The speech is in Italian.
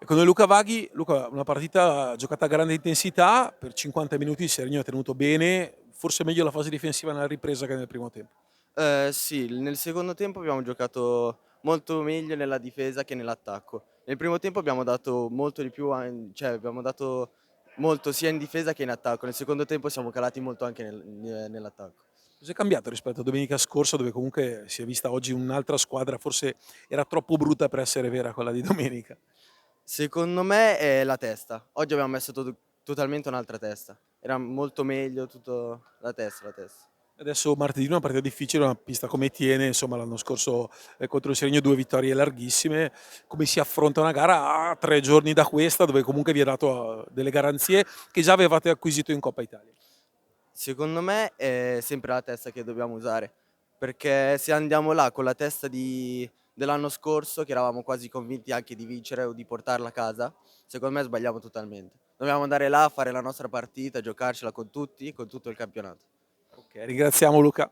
E con noi Luca Vaghi. Luca, una partita giocata a grande intensità, per 50 minuti il Seregno ha tenuto bene, forse meglio la fase difensiva nella ripresa che nel primo tempo. Sì, nel secondo tempo abbiamo giocato molto meglio nella difesa che nell'attacco. Nel primo tempo abbiamo dato molto di più cioè abbiamo dato molto sia in difesa che in attacco. Nel secondo tempo siamo calati molto anche nell'attacco. Cos'è cambiato rispetto a domenica scorsa dove comunque si è vista oggi un'altra squadra, forse era troppo brutta per essere vera quella di domenica? Secondo me è la testa. Oggi abbiamo messo totalmente un'altra testa. Era molto meglio tutto la testa. Adesso martedì una partita difficile, una pista come Tiene, insomma l'anno scorso contro il Seregno 2 vittorie larghissime. Come si affronta una gara a 3 giorni da questa, dove comunque vi ha dato delle garanzie che già avevate acquisito in Coppa Italia? Secondo me è sempre la testa che dobbiamo usare, perché se andiamo là con la testa dell'anno scorso, che eravamo quasi convinti anche di vincere o di portarla a casa, secondo me sbagliamo totalmente. Dobbiamo andare là, fare la nostra partita, giocarcela con tutti, con tutto il campionato. Ok, ringraziamo Luca.